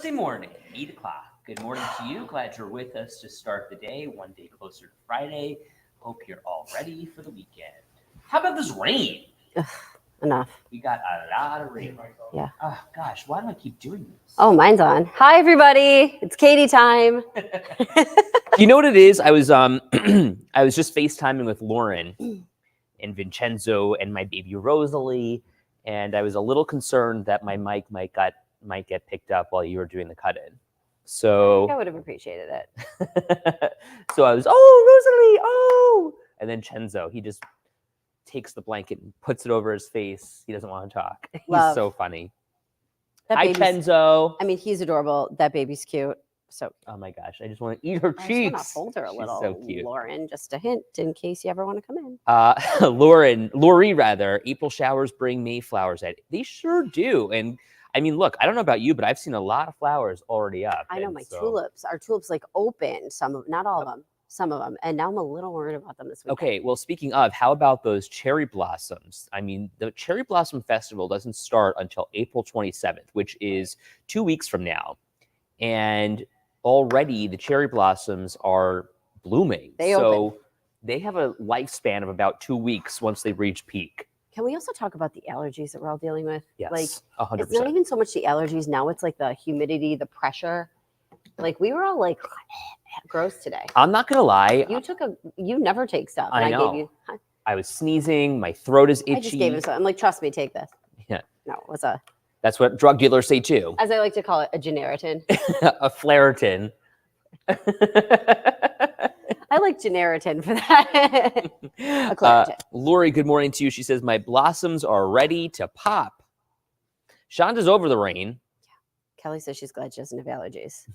Thursday morning, 8 o'clock. Good morning to you. Glad you're with us to start the day, one day closer to Friday. Hope you're all ready for the weekend. How about this rain? Ugh, enough. We got a lot of rain. Yeah. Oh, gosh, why do I keep doing this? Oh, mine's on. Hi, everybody. It's Katie time. You know what it is? I was I was just FaceTiming with Lauren and Vincenzo and my baby Rosalie, and I was a little concerned that my mic might get picked up while you were doing the cut-in. So I would have appreciated it. so I was, Rosalie, and then Chenzo, he just takes the blanket and puts it over his face. He doesn't want to talk. Love. He's so funny. That Hi, baby's- Chenzo. I mean, he's adorable. That baby's cute. So Oh my gosh, I just want to eat her I cheeks. just want to hold her a She's little, so cute. Lauren. Just a hint in case you ever want to come in. Lori, April showers bring May flowers. They sure do. And I mean, look, I don't know about you, but I've seen a lot of flowers already up. I know and my so- tulips. Our tulips like open. Some of, not all of them. Some of them. And now I'm a little worried about them this week. Okay, well, speaking of, how about those cherry blossoms? I mean, the Cherry Blossom Festival doesn't start until April 27th, which is 2 weeks from now. And already the cherry blossoms are blooming. They so open. they have a lifespan of about 2 weeks once they reach peak. Can we also talk about the allergies that we're all dealing with? Yes, Like, 100%. it's not even so much the allergies. Now it's like the humidity, the pressure. Like we were all like gross today. I'm not going to lie. You never take stuff. I And know. gave you, I was sneezing. My throat is itchy. I just gave him something. I'm like, trust me, take this. Yeah. No, it was a, That's what drug dealers say too. as I like to call it, a Generitin. A Claritin. I like Generitin for that. A Claritin. Lori, good morning to you. She says, my blossoms are ready to pop. Shonda's over the rain. Kelly says she's glad she doesn't have allergies.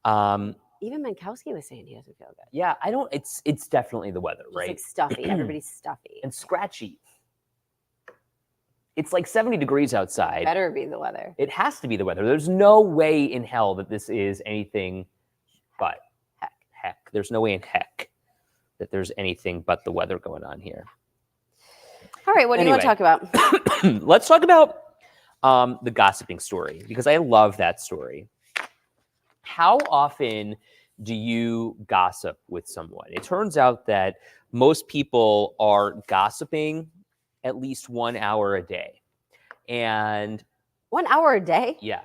Um, Even Minkowski was saying he doesn't feel good. yeah, I don't, it's definitely the weather, It's right? like stuffy. Everybody's stuffy. And scratchy. It's like 70 degrees outside. Better be the weather. It has to be the weather. There's no way in hell that this is anything but heck. There's no way in heck that there's anything but the weather going on here. All right, what do you want to talk about? Let's talk about the gossiping story, because I love that story. How often do you gossip with someone? It turns out that most people are gossiping at least 1 hour a day. And 1 hour a day? yeah,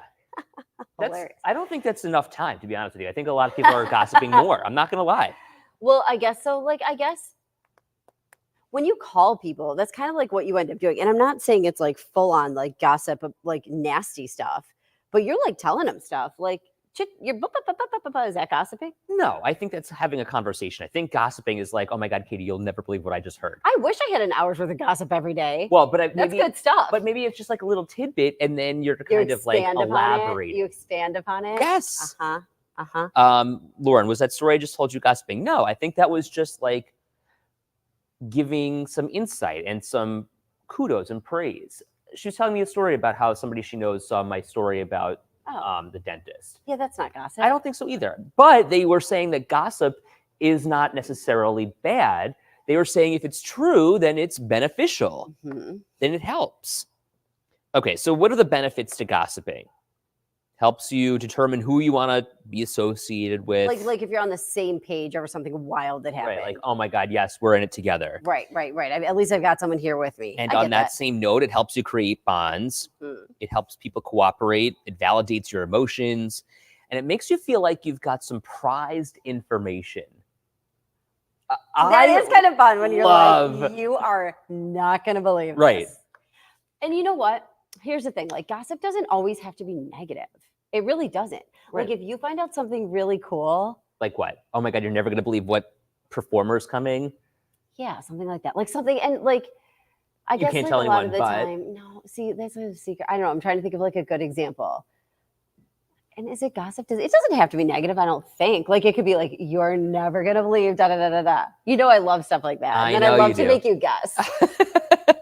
Hilarious. I don't think that's enough time, to be honest with you. I think a lot of people are gossiping more. I'm not going to lie. Well, I guess so. Like, I guess when you call people, that's kind of like what you end up doing. And I'm not saying it's like full on like gossip, like nasty stuff, but you're like telling them stuff. Like, you're is that gossiping? No, I think that's having a conversation. I think gossiping is like, oh my God, Katie, you'll never believe what I just heard. I wish I had an hour's worth of gossip every day. Well, but That's maybe, good stuff. but maybe it's just like a little tidbit, and then you're You kind of like expand upon elaborating. it. You expand upon it. Yes. Uh-huh. Lauren, was that story I just told you gossiping? No, I think that was just like giving some insight and some kudos and praise. She was telling me a story about how somebody she knows saw my story about the dentist. Yeah, that's not gossip. I don't think so either. But they were saying that gossip is not necessarily bad. They were saying if it's true, then it's beneficial. Mhm. Then it helps. Okay, so what are the benefits to gossiping? Helps you determine who you want to be associated with. Like if you're on the same page over something wild that happened. Right, like, oh my God, yes, we're in it together. Right. At least I've got someone here with me. And I on get that same note, it helps you create bonds. Mm. It helps people cooperate. It validates your emotions. And it makes you feel like you've got some prized information. That is kind of fun when you're love- like, you are not going to believe Right. this. And you know what? Here's the thing. Like, gossip doesn't always have to be negative. It really doesn't. Right. Like, if you find out something really cool, Like what? Oh my God, you're never going to believe what performer's coming. yeah, something like that. Like something, and like, I You guess can't like tell a lot of anyone, the but- time, no, see, that's a secret. I don't know. I'm trying to think of like a good example. And is it gossip? It doesn't have to be negative, I don't think. Like, it could be like, you're never going to believe, da da da da da. You know, I love stuff like that. I And know I love you to do. make you guess.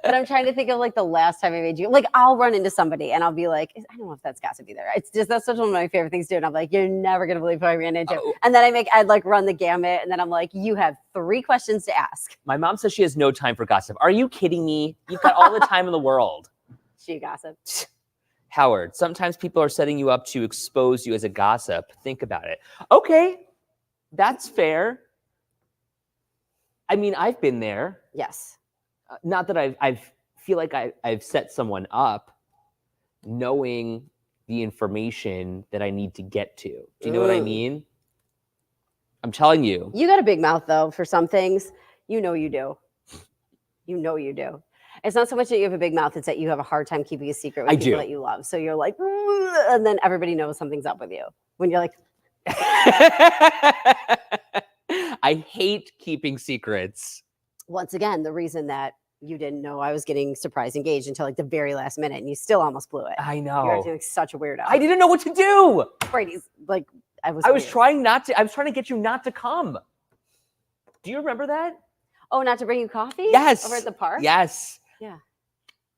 But I'm trying to think of like the last time I made you, like, I'll run into somebody and I'll be like, I don't know if that's gossip either. It's just, that's such one of my favorite things to do. And I'm like, you're never going to believe who I ran into. Oh. And then I'd like run the gamut. And then I'm like, you have 3 questions to ask. My mom says she has no time for gossip. Are you kidding me? You've got all the time in the world. She gossip. Howard, sometimes people are setting you up to expose you as a gossip. Think about it. Okay, that's fair. I mean, I've been there. Yes. Not that I've feel like I've set someone up knowing the information that I need to get to. Do you know what I Mm. mean? I'm telling you. You got a big mouth though for some things. You know you do. You know you do. It's not so much that you have a big mouth; it's that you have a hard time keeping a secret with I people do. that you love. So you're like, "Ugh," and then everybody knows something's up with you. When you're like, I hate keeping secrets. once again, the reason that you didn't know I was getting surprise engaged until like the very last minute, and you still almost blew it. I You're know. acting like such a weirdo. I didn't know what to do. Brady's like, I was I was weird. trying to get you not to come. Do you remember that? Oh, not to bring you coffee? Yes. Over at the park? Yes.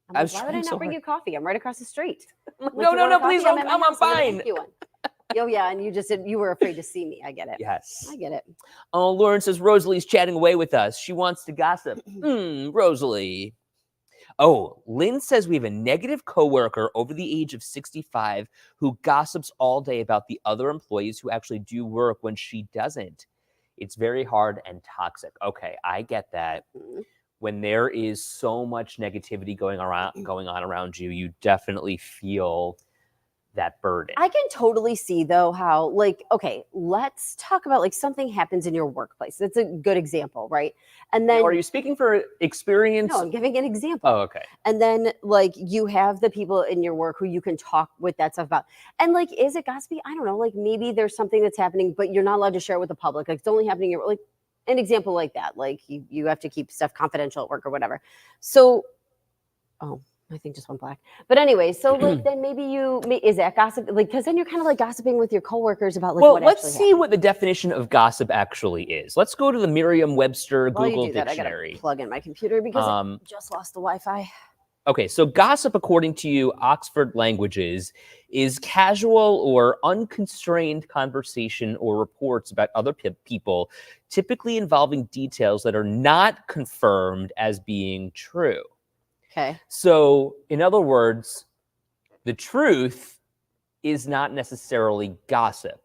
I'm I like, was why would I trying not so bring hard. you coffee? I'm right across the street. Like, No, you no, want a no, coffee? please don't at my come. I'm house. I'm gonna fine. make you one. Oh yeah, and you were afraid to see me. I get it. Yes. I get it. Oh, Lauren says Rosalie's chatting away with us. She wants to gossip. Rosalie. Oh, Lynn says we have a negative coworker over the age of 65 who gossips all day about the other employees who actually do work when she doesn't. It's very hard and toxic. Okay, I get that. Mhm. When there is so much negativity going on around you, you definitely feel that burden. I can totally see though how, like, okay, let's talk about like something happens in your workplace. That's a good example, right? And then Now, are you speaking for experience? no, I'm giving an example. Oh, okay. And then like you have the people in your work who you can talk with that stuff about. And like, is it gossipy? I don't know. Like maybe there's something that's happening, but you're not allowed to share it with the public. Like it's only happening in your, like an example like that. Like you have to keep stuff confidential at work or whatever. So, oh, my thing just went black. But anyway, so like then maybe is that gossip? Like because then you're kind of like gossiping with your coworkers about like Well, what let's actually see what the definition of gossip actually is. Let's go to the Merriam-Webster happened. While you Google do that, I Dictionary. gotta plug in my computer because I just lost the Wi-Fi. Okay, so gossip, according to Oxford Languages, is casual or unconstrained conversation or reports about other people, typically involving details that are not confirmed as being true. Okay. So, in other words, the truth is not necessarily gossip,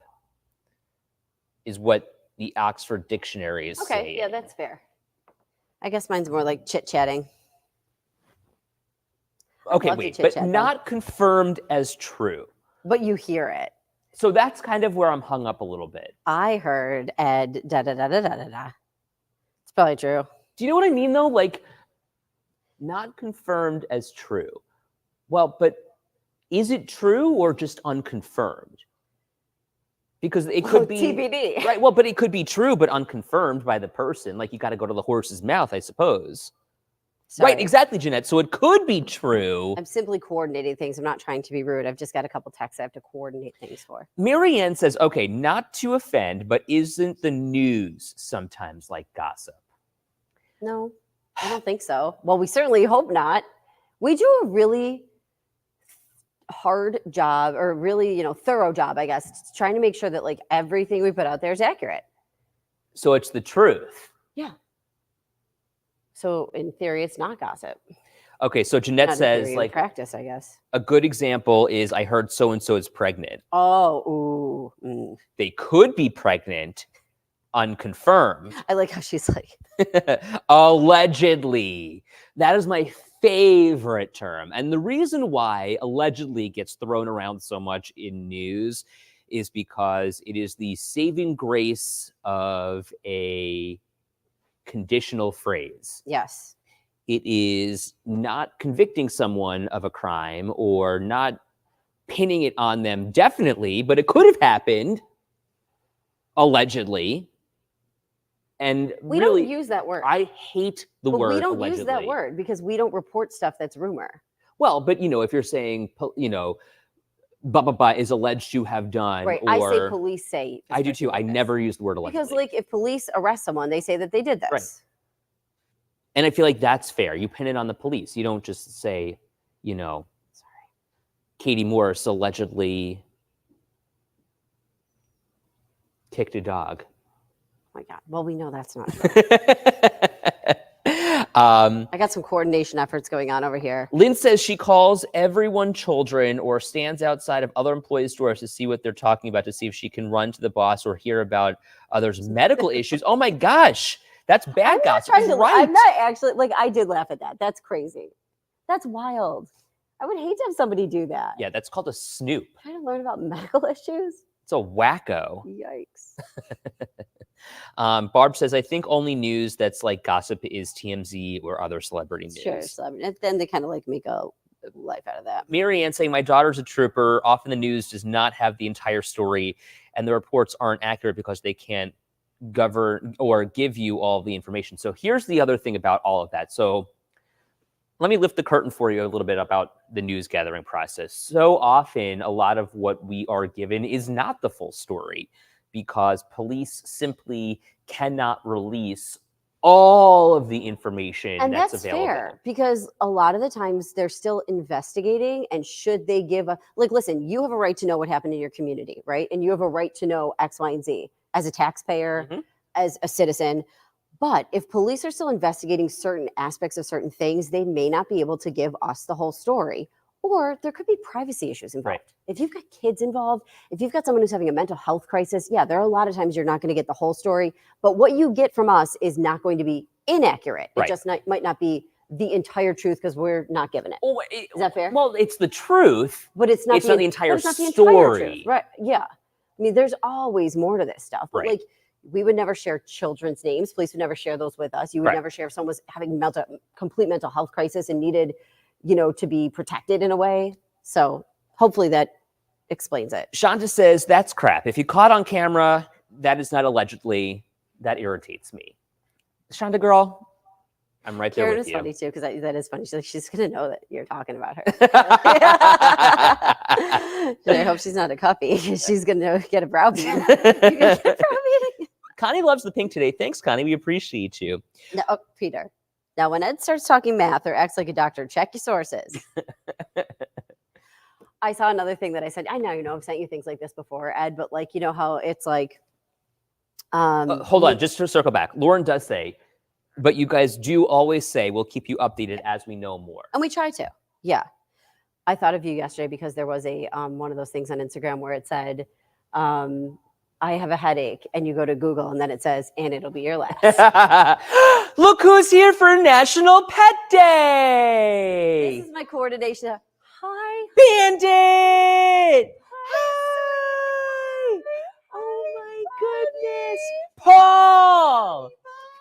is what the Oxford Dictionary is saying. Okay. Yeah, that's fair. I guess mine's more like chit-chatting. Okay, love to wait, but chit-chat, though. not confirmed as true. But you hear it. So that's kind of where I'm hung up a little bit. I heard Ed da da da da da da da. It's probably true. Do you know what I mean, though? Like, not confirmed as true. Well, but is it true or just unconfirmed? Because it could be TBD. right. Well, but it could be true, but unconfirmed by the person. Like you got to go to the horse's mouth, I suppose. Sorry. Right, exactly, Jeanette. So it could be true. I'm simply coordinating things. I'm not trying to be rude. I've just got a couple texts I have to coordinate things for. Marianne says, okay, not to offend, but isn't the news sometimes like gossip? No, I don't think so. Well, we certainly hope not. We do a really hard job, or really, thorough job, I guess, trying to make sure that like everything we put out there is accurate. So it's the truth. Yeah. So in theory, it's not gossip. Okay, so Jeanette Not in says, theory, in like, practice, I guess. a good example is I heard so-and-so is pregnant. Oh, ooh. They could be pregnant, unconfirmed. I like how she's like, Allegedly. That is my favorite term. And the reason why allegedly gets thrown around so much in news is because it is the saving grace of a conditional phrase. yes. It is not convicting someone of a crime or not pinning it on them definitely, but it could have happened allegedly. And We really, don't use that word. I hate the but word we don't allegedly. use that word because we don't report stuff that's rumor. Well, but if you're saying, blah, blah, blah is alleged to have done. Right. Or, I say police say. I do especially too. I like this. never use the word allegedly. Because like if police arrest someone, they say that they did this. Right. And I feel like that's fair. You pin it on the police. You don't just say, Katie Morris allegedly kicked a dog. Oh my God. Well, we know that's not true. I got some coordination efforts going on over here. Lynn says she calls everyone children or stands outside of other employees' doors to see what they're talking about, to see if she can run to the boss or hear about others' medical issues. Oh my gosh, that's bad gossip. I'm not actually, like, I did laugh at that. That's crazy. That's wild. I would hate to have somebody do that. Yeah, that's called a snoop. Trying to learn about medical issues. It's a wacko. Yikes. Barb says, I think only news that's like gossip is TMZ or other celebrity news. Sure. So, I mean, and then they kind of like make a life out of that. Mary Ann saying, my daughter's a trooper. Often the news does not have the entire story, and the reports aren't accurate because they can't govern or give you all the information. So here's the other thing about all of that. So let me lift the curtain for you a little bit about the news gathering process. So often, a lot of what we are given is not the full story because police simply cannot release all of the information And that's that's available. fair because a lot of the times they're still investigating. And should they give a, like, listen, you have a right to know what happened in your community, right? And you have a right to know X, Y, and Z as a taxpayer, as a citizen. But if police are still investigating certain aspects of certain things, they may not be able to give us the whole story. Or there could be privacy issues involved. Right. If you've got kids involved, if you've got someone who's having a mental health crisis, yeah, there are a lot of times you're not going to get the whole story. But what you get from us is not going to be inaccurate. Right. It just might not be the entire truth because we're not given it. Oh, Is that fair? Well, it's the truth. But it's not, it's not the entire but it's not the story. truth, right? Yeah. I mean, there's always more to this stuff. But Right. like, we would never share children's names. Police would never share those with us. You would Right. never share if someone was having complete mental health crisis and needed, to be protected in a way. So hopefully that explains it. Shonda says, that's crap. If you caught on camera, that is not allegedly. That irritates me. Shonda girl, I'm right there Karen with is you. funny too, because that is funny. She's like, she's going to know that you're talking about her. I hope she's not a cuppy because she's going to get a browbeat. You're gonna get a browbeating. Connie loves the pink today. Thanks, Connie. We appreciate you. No, Peter. Now, when Ed starts talking math or acts like a doctor, check your sources. I saw another thing that I said. I know, I've sent you things like this before, Ed, but like, you know how it's like. Hold on, just to circle back. Lauren does say, but you guys do always say we'll keep you updated as we know more. And we try to. Yeah. I thought of you yesterday because there was a one of those things on Instagram where it said, I have a headache, and you go to Google and then it says, and it'll be your last. Look who's here for National Pet Day. This is my coordination. Hi. Bandit. Hi. Oh my goodness. Paul.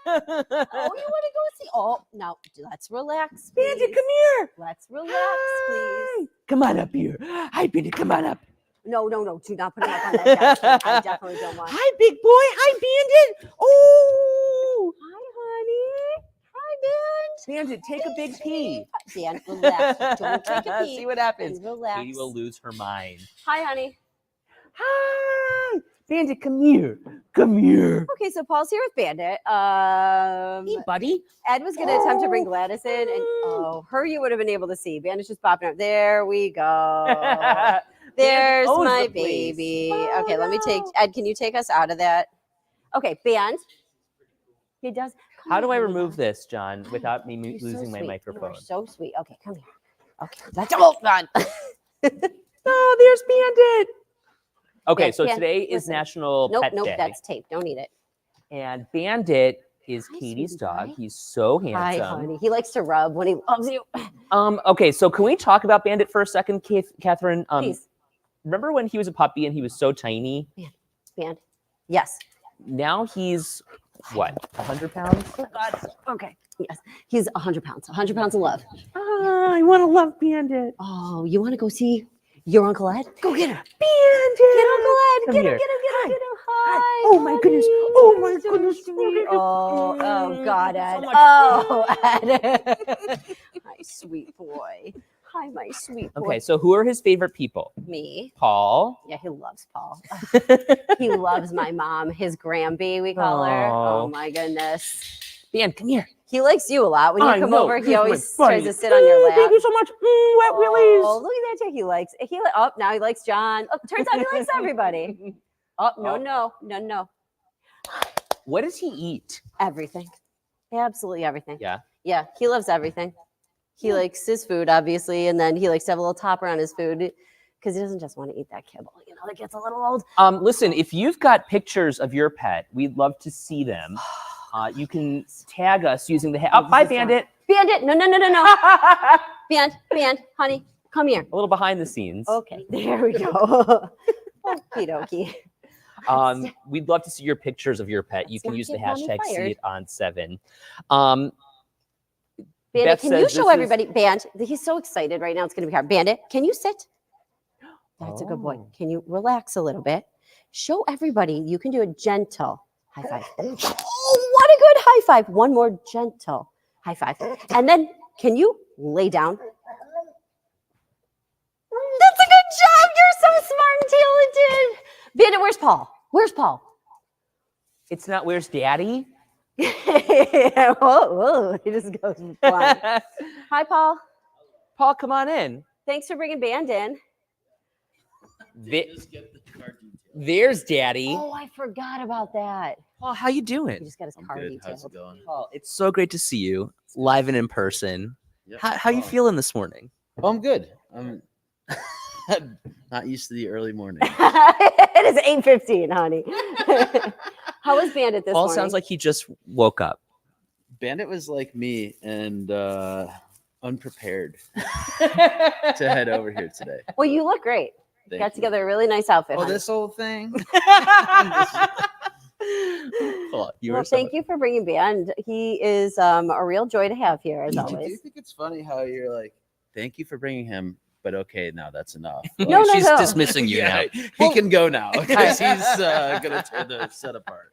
Oh, you want to go see? Oh, now let's relax. Bandit, Please. come here. Let's relax, please. Come on up here. Hi, Bandit, come on up. No, do not put him up on that desk. I definitely don't want. Hi, big boy. Hi, Bandit. Oh. Hi, honey. Hi, Bandit, take a big pee. Ben, relax. Don't take a pee. See what happens. Relax. Katie will lose her mind. Hi, honey. Hi. Bandit, come here. Come here. Okay, so Paul's here with Bandit. Hey, buddy. Ed was going to attempt to bring Gladys in, and her you would have been able to see. Bandit's just popping up. There we go. There's owns my the place. baby. Oh, Okay, let me take no. Ed. Can you take us out of that? Okay, Band. He does. Come How do I here, remove honey. this, John, without me You're so losing my sweet. microphone? You are so sweet. Okay, come here. Okay, let's hold on. Oh, there's Bandit. Okay, Yeah, so Ban- today is listen. National Nope, Pet nope, Day. that's tape. Don't eat it. And Bandit is Hi, Katie's sweetie dog. pie. He's so Hi, handsome. honey. He likes to rub when he loves you. Okay, so can we talk about Bandit for a second, Catherine? Please, Remember when he was a puppy and he was so tiny? Band. Yes. Now he's what, 100 pounds? Okay. Yes. He's 100 pounds. 100 pounds of love. I want to love Bandit. Oh, you want to go see your Uncle Ed? Go get him. Bandit. Get Uncle Ed. Come Get him, here. get him, get him, get him. Hi. Hi. Oh my goodness. Oh my So goodness. sweet. Oh, God, So Ed. much- Oh, Ed. My sweet boy. Hi, my sweet boy. Okay, so who are his favorite people? Me. Paul. Yeah, he loves Paul. He loves my mom, his Gramby, we call her. Aw. Oh, my goodness. Dan, come here. He likes you a lot. When you I come know. over, He's he my always buddy. tries to sit on your lap. Thank you so much. Wet willies. Oh, look at that, Jack. He likes. Oh, now he likes John. Oh, turns out he likes everybody. Oh, no. What does he eat? Everything. Absolutely everything. Yeah. Yeah, he loves everything. He likes his food, obviously, and then he likes to have a little topper on his food because he doesn't just want to eat that kibble. You know, that gets a little old. Listen, if you've got pictures of your pet, we'd love to see them. You can tag us using the Oh, bye, this is Bandit. Bandit, no. Band, honey, come here. A little behind the scenes. Okay, there we go. Okie dokie. We'd love to see your pictures of your pet. You Let's can not use the get mommy hashtag fired. #SeeItOn7. Bandit, Beth can you says show this everybody? Band, he's so excited right now. It's going to be hard. Bandit, can you sit? That's a good boy. Oh. Can you relax a little bit? Show everybody you can do a gentle high five. Oh, what a good high five. One more gentle high five. And then can you lay down? That's a good job. You're so smart and talented. Bandit, where's Paul? Where's Paul? It's not where's Daddy? Whoa, he just goes blind. Hi, Paul. Paul, come on in. Thanks for bringing Band in. There's Daddy. Oh, I forgot about that. Paul, how you He doing? just got his I'm car good. How's detailed. it going? Paul, it's so great to see you live and in person. Yep. How you Oh. feeling this morning? Oh, I'm good. I'm not used to the early morning. It is 8:15, honey. How was Bandit this Paul morning? sounds like he just woke up. Bandit was like me and unprepared to head over here today. Well, you look great. Thank Got you. together a really nice outfit. Oh, honey. this whole thing. Paul, you Well, are so thank you for bringing Band. He is a real joy to have here, as Do always. you think it's funny how you're like, thank you for bringing him, but okay, now that's enough. No, no, She's no. dismissing you Yeah, now. he can go now because he's gonna tear the set apart.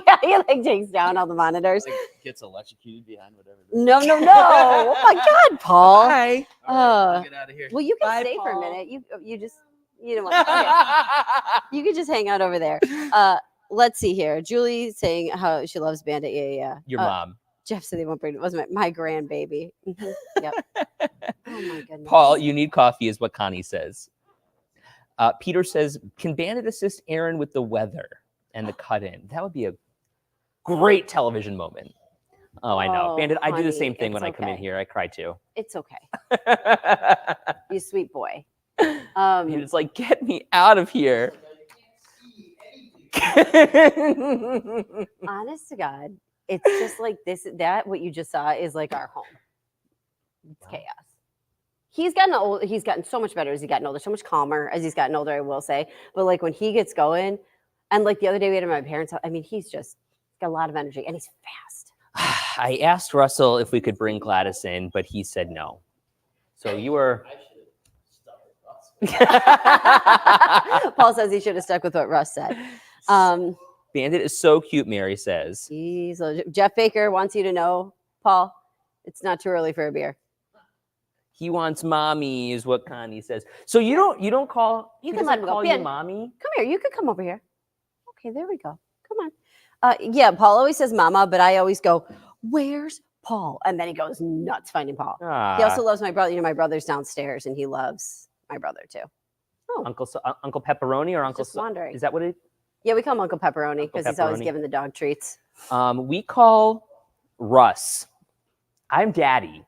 Yeah, he like takes down all the monitors. Like, gets electrocuted behind whatever. No. Oh my God, Paul. Hi. All right, Uh, I'll get out of here. Well, you can Bye, stay for a Paul. minute. You just you don't want. Okay. You could just hang out over there. Let's see here. Julie saying how she loves Bandit. Yeah. Your mom. Jeff said they won't bring it. Wasn't my grandbaby? Mhm. Yep. Oh my goodness. Paul, you need coffee, is what Connie says. Peter says, can Bandit assist Aaron with the weather and the cut in? That would be a great television moment. Oh, I know. Oh, Bandit, I do the honey, same thing when it's I come in okay. here. I cry too. It's okay. You sweet boy. It's like, get me out of here. Honest to God, it's just like this. That what you just saw is like our home. It's chaos. He's gotten old. He's gotten so much better as he's gotten older. So much calmer as he's gotten older. I will say, but like when he gets going, and like the other day we had him at my parents' house. I mean, he's just got a lot of energy and he's fast. I asked Russell if we could bring Gladys in, but he said no. So you were. Paul says he should have stuck with what Russ said. Bandit is so cute, Mary says. Jeff Baker wants you to know, Paul, it's not too early for a beer. He wants mommy, is what Connie says. So you don't call. You he can doesn't let him go. call you Ben, mommy. Come here. You could come over here. Okay, there we go. Come on. Yeah, Paul always says mama, but I always go, where's Paul? And then he goes nuts finding Paul. He Ah, also loves my brother. You know, my brother's downstairs and he loves my brother too. Uncle Pepperoni or Uncle. Just wondering. Is that what it? Yeah, we call him Uncle Pepperoni Uncle because he's always Pepperoni. giving the dog treats. We call Russ. I'm Daddy,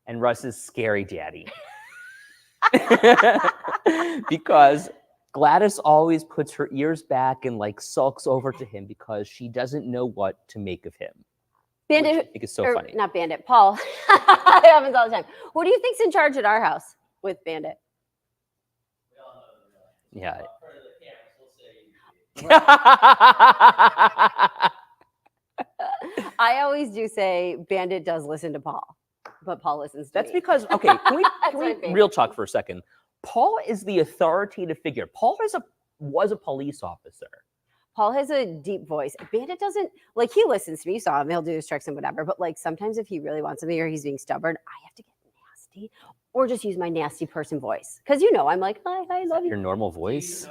and Russ is Scary Daddy. Because Gladys always puts her ears back and like sulks over to him because she doesn't know what to make of him. Which I Bandit, think is so or funny. not Bandit, Paul. It happens all the time. Who do you think's in charge at our house with Bandit? Yeah. I always do say Bandit does listen to Paul, but Paul listens to That's me. because okay. Can we, That's can my we favorite. real talk for a second? Paul is the authoritative figure. Paul was a police officer. Paul has a deep voice. Bandit doesn't like he listens to me. You saw him; he'll do his tricks and whatever. But like sometimes, if he really wants something or he's being stubborn, I have to get nasty or just use my nasty person voice because you know I'm like, hi, I love Your you. normal voice,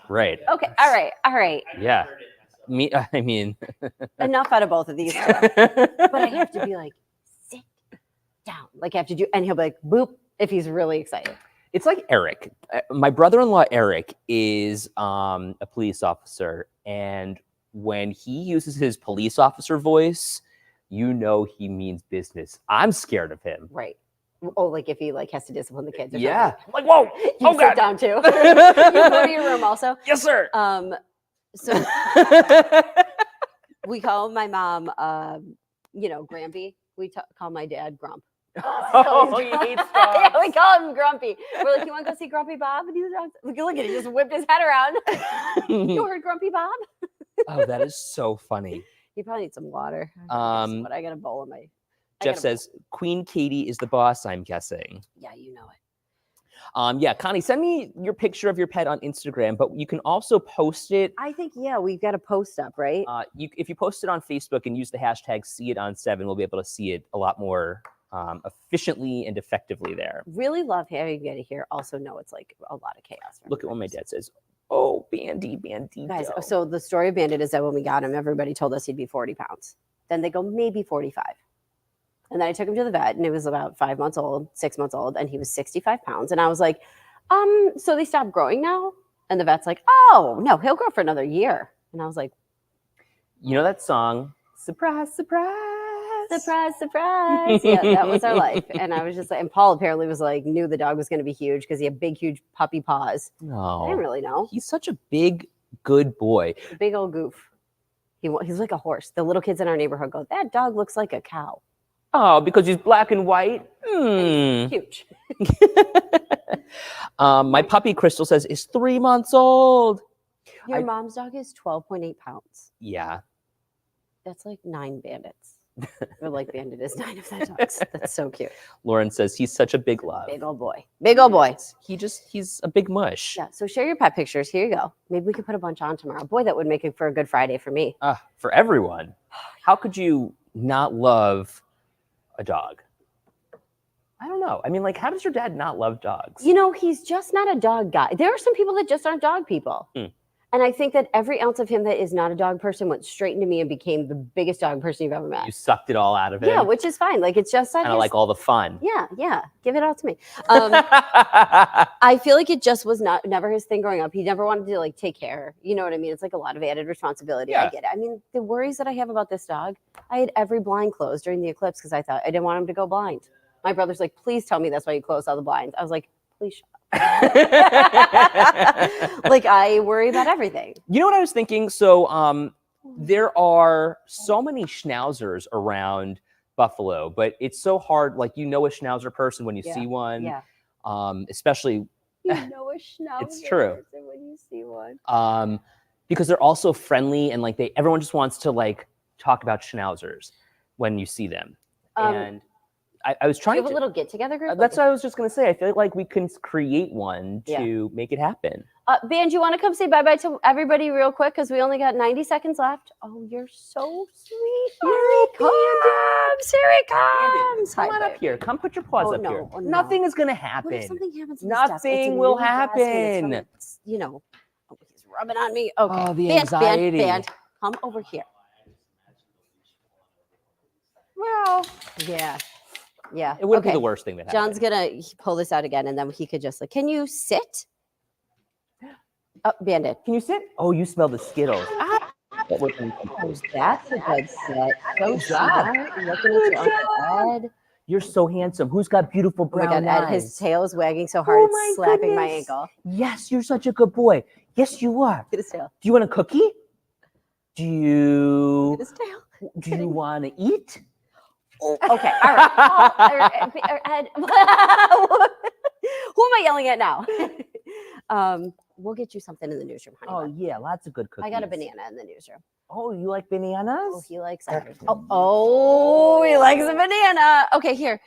right? Okay, all right. Yeah. Me. I mean. Enough out of both of these. But I have to be like, sit down. Like I have to do, and he'll be like, boop, if he's really excited. It's like Eric. My brother-in-law Eric is a police officer, and when he uses his police officer voice, you know he means business. I'm scared of him. Right. Oh, like if he like has to discipline the kids. Or Yeah. something. Like, whoa. You Oh, sit God. down too. You go to your room also. Yes, sir. So we call my mom, Grampy. We call my dad Grump. Oh, he hates Yeah, dogs. we call him Grumpy. We're like, you want to go see Grumpy Bob? And he's like, look at it, he just whipped his head around. You heard Grumpy Bob? Oh, that is so funny. He probably needs some water. Um, But I got a bowl in my. Jeff says Queen Katie is the boss, I'm guessing. Yeah, you know it. Yeah, Connie, send me your picture of your pet on Instagram, but you can also post it. I think, yeah, we've got a post up, right? If you post it on Facebook and use the hashtag #SeeItOn7, we'll be able to see it a lot more efficiently and effectively there. Really love having you here. Also know it's like a lot of chaos. for Look at what my everybody. dad says. Oh, Bandy. Guys, so the story of Bandit is that when we got him, everybody told us he'd be 40 pounds. Then they go, maybe 45. And then I took him to the vet, and it was about 5 months old, 6 months old, and he was 65 pounds. And I was like, so they stopped growing now? And the vet's like, oh, no, he'll grow for another year. And I was like, you know that song? Surprise, surprise. surprise, surprise. Yeah, that was our life. And I was just like, and Paul apparently was like, knew the dog was going to be huge because he had big, huge puppy paws. I didn't No. really know. He's such a big, good boy. Big old goof. He's like a horse. The little kids in our neighborhood go, that dog looks like a cow. Oh, because he's black and white? Hmm. Huge. My puppy, Crystal, says, is 3 months old. Your I- mom's dog is 12.8 pounds. Yeah. That's like 9 bandits. Or like Bandit is 9 of that dogs. That's so cute. Lauren says, he's such a big love. Big old boy. Big old boy. He's a big mush. Yeah. So share your pet pictures. Here you go. Maybe we could put a bunch on tomorrow. Boy, that would make it for a good Friday for me. For everyone. How could you not love a dog? I don't know. I mean, like, how does your dad not love dogs? You know, he's just not a dog guy. There are some people that just aren't dog people. And I think that every ounce of him that is not a dog person went straight into me and became the biggest dog person you've ever met. You sucked it all out of him. Yeah, which is fine. Like, it's just that kind of his- like all the fun. Yeah. Give it all to me. I feel like it just was never his thing growing up. He never wanted to like take care. You know what I mean? It's like a lot of added responsibility. I Yeah. get it. I mean, the worries that I have about this dog, I had every blind closed during the eclipse because I thought I didn't want him to go blind. My brother's like, please tell me that's why you closed all the blinds. I was like, please shut up. Like, I worry about everything. You know what I was thinking? So there are so many schnauzers around Buffalo, but it's so hard. Like, you know a schnauzer person when you Yeah, see one, Yeah. especially You know a schnauzer It's true. person when you see one. because they're also friendly and like everyone just wants to like talk about schnauzers when you see them. And I was Do trying you have to. a little get together group? That's what I was just gonna say. I feel like we can create one Yeah. to make it happen. Ban, do you want to come say bye-bye to everybody real quick? Because we only got 90 seconds left. Oh, you're so sweet. Here he comes. Here he comes. Come Hi, on up babe. here. Come put your paws Oh, up no. here. Oh, no. Nothing is gonna What if happen. something happens to this desk? It's a Nothing will new desk and it's from happen. the- oh, he's rubbing on me. Okay. Oh, the Ban, anxiety. Ban, come over here. Well, Yeah. Yeah. it wouldn't okay. be the worst thing that happened. John's gonna pull this out again, and then he could just like, can you sit? Oh, Bandit. Can you sit? Oh, you smell the Skittles. Ah. That was- Oh, that's a good sit. So Good job. smart. Looking at your Uncle Ed. You're so handsome. Who's got beautiful Oh my brown God, Ed, eyes? his tail is wagging so hard Oh it's my slapping my goodness. ankle. Yes, you're such a good boy. Yes, you are. Get his tail. Do you want a cookie? Do Get his tail. you want to eat? Oh, okay. All right. Paul, Ed. Who am I yelling at now? We'll get you something in the newsroom, honey. Oh bun. yeah, lots of good cookies. I got a banana in the newsroom. Oh, you like bananas? Oh, he likes everything. Oh, he likes a banana. Okay, here.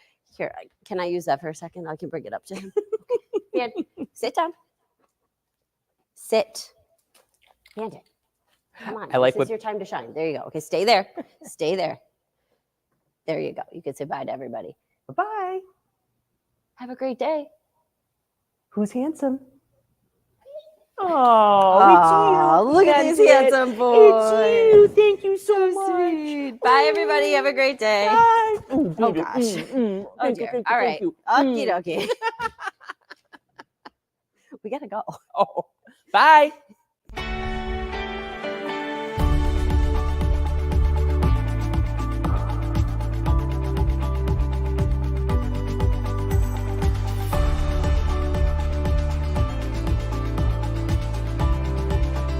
Can I use that for a second? I can bring it up to him. Okay. Ban, sit down. Sit. Bandit. Come on. I like this what- is your time to shine. There you go. Okay, stay there. Stay there. There you go. You can say bye to everybody. Bye. Have a great day. Who's handsome? Oh, Aw, it's you. look at That's these it. handsome boys. It's you. Thank you so, So much. sweet. Bye, everybody. Have a great day. Bye. Oh, gosh. Oh, Oh, dear. All right. Okie dokie. We got to go. Oh, bye.